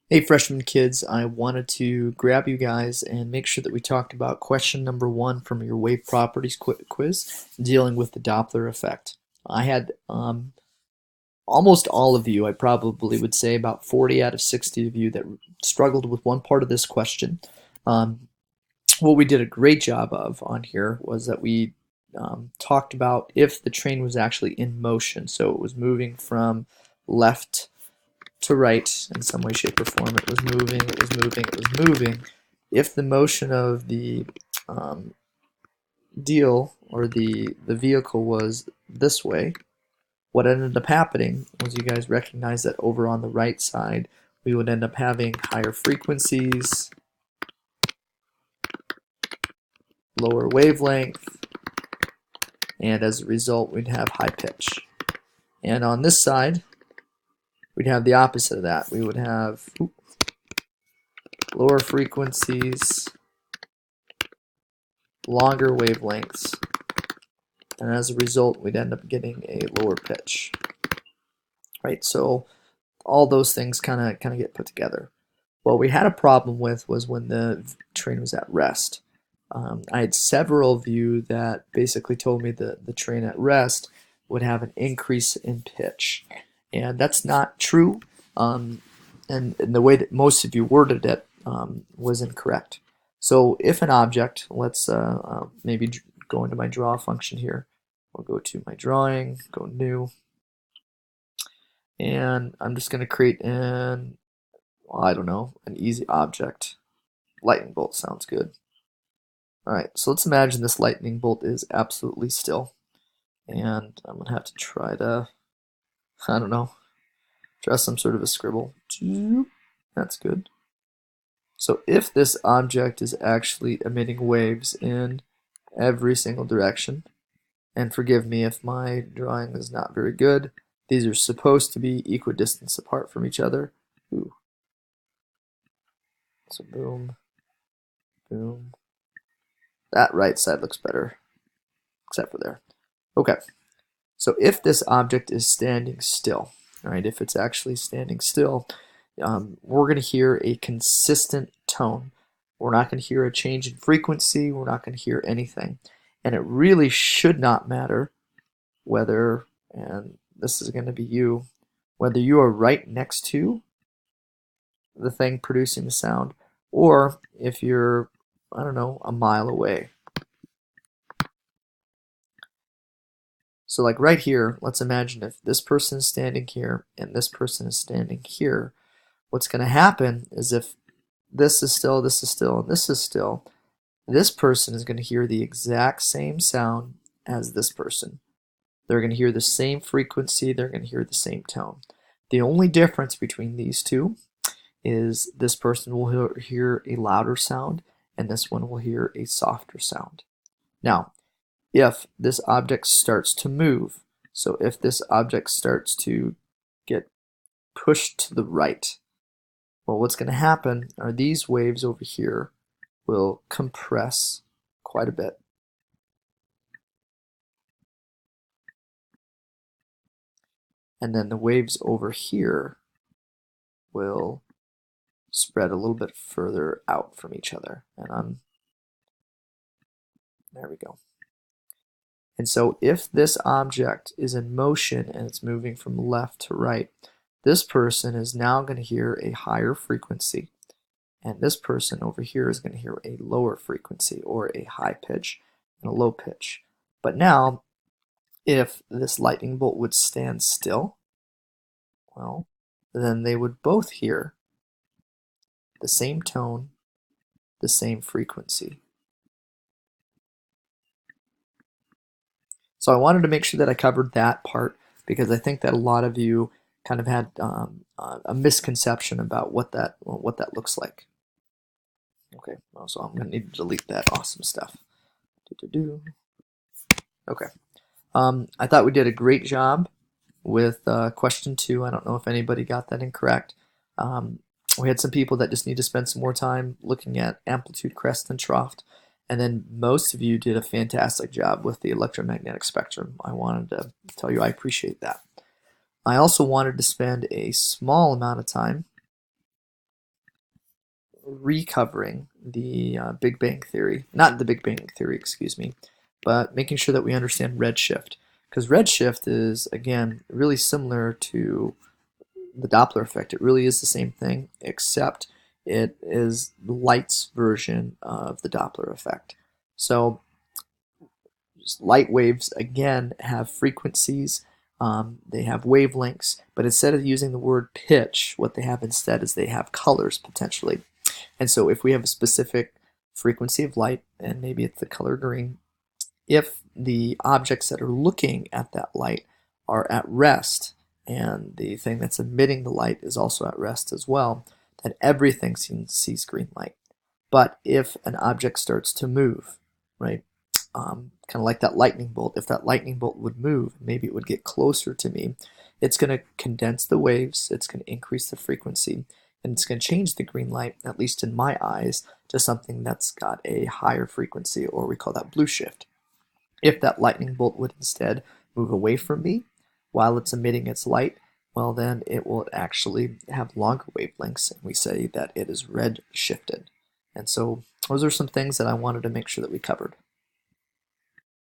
Hey freshman kids, I wanted to grab you guys and make sure that we talked about question number 1 from your wave properties quiz dealing with the Doppler effect. I had almost all of you, I probably would say about 40 out of 60 of you that struggled with one part of this question. Um, what we did a great job of on here was that we talked about if the train was actually in motion, so it was moving from left to right in some way, shape, or form. It was moving, it was moving, it was moving. If the motion of the um, deal or the vehicle was this way, what ended up happening was you guys recognize that over on the right side, we would end up having higher frequencies, lower wavelength, and as a result, we'd have high pitch. And on this side, we'd have the opposite of that. We would have lower frequencies, longer wavelengths, and as a result we'd end up getting a lower pitch, right? So all those things kind of get put together. What we had a problem with was when the train was at rest. I had several of you that basically told me that the train at rest would have an increase in pitch, and that's not true. And the way that most of you worded it was incorrect. So if an object, let's maybe go into my draw function here. I'll go to my drawing, go new, and I'm just going to create an, well, I don't know, an easy object. Lightning bolt sounds good. Alright, so let's imagine this lightning bolt is absolutely still. And I'm going to have to try to, I don't know, draw some sort of a scribble. That's good. So if this object is actually emitting waves in every single direction, and forgive me if my drawing is not very good, these are supposed to be equidistant apart from each other. Ooh. So boom, boom. That right side looks better, except for there. Okay, so if this object is standing still, all right, if it's actually standing still, we're going to hear a consistent tone. We're not going to hear a change in frequency. We're not going to hear anything. And it really should not matter whether, and this is going to be you, whether you are right next to the thing producing the sound or if you're, I don't know, a mile away. So like right here, let's imagine if this person is standing here and this person is standing here, what's going to happen is if this is still, this is still, and this is still, this person is going to hear the exact same sound as this person. They're going to hear the same frequency, they're going to hear the same tone. The only difference between these two is this person will hear a louder sound and this one will hear a softer sound. Now, if this object starts to move, so if this object starts to get pushed to the right, well, what's going to happen are these waves over here will compress quite a bit. And then the waves over here will spread a little bit further out from each other. And there we go. And so if this object is in motion and it's moving from left to right, this person is now going to hear a higher frequency. And this person over here is going to hear a lower frequency or a high pitch and a low pitch. But now, if this lightning bolt would stand still, well, then they would both hear the same tone, the same frequency. So I wanted to make sure that I covered that part because I think that a lot of you kind of had a misconception about what that looks like. Okay, well, so I'm going to need to delete that awesome stuff. Okay. I thought we did a great job with question 2. I don't know if anybody got that incorrect. We had some people that just need to spend some more time looking at amplitude, crest, and trough. And then most of you did a fantastic job with the electromagnetic spectrum. I wanted to tell you I appreciate that. I also wanted to spend a small amount of time recovering the Big Bang Theory, not the Big Bang Theory, excuse me, but making sure that we understand redshift. Because redshift is, again, really similar to the Doppler effect. It really is the same thing, except it is light's version of the Doppler effect. So light waves, again, have frequencies, they have wavelengths, but instead of using the word pitch, what they have instead is they have colors potentially. And so if we have a specific frequency of light, and maybe it's the color green, if the objects that are looking at that light are at rest, and the thing that's emitting the light is also at rest as well, then everything sees green light. But if an object starts to move, right, kind of like that lightning bolt, if that lightning bolt would move, maybe it would get closer to me, it's going to condense the waves, it's going to increase the frequency, and it's going to change the green light, at least in my eyes, to something that's got a higher frequency, or we call that blue shift. If that lightning bolt would instead move away from me while it's emitting its light, well, then it will actually have longer wavelengths, and we say that it is red shifted. And so those are some things that I wanted to make sure that we covered.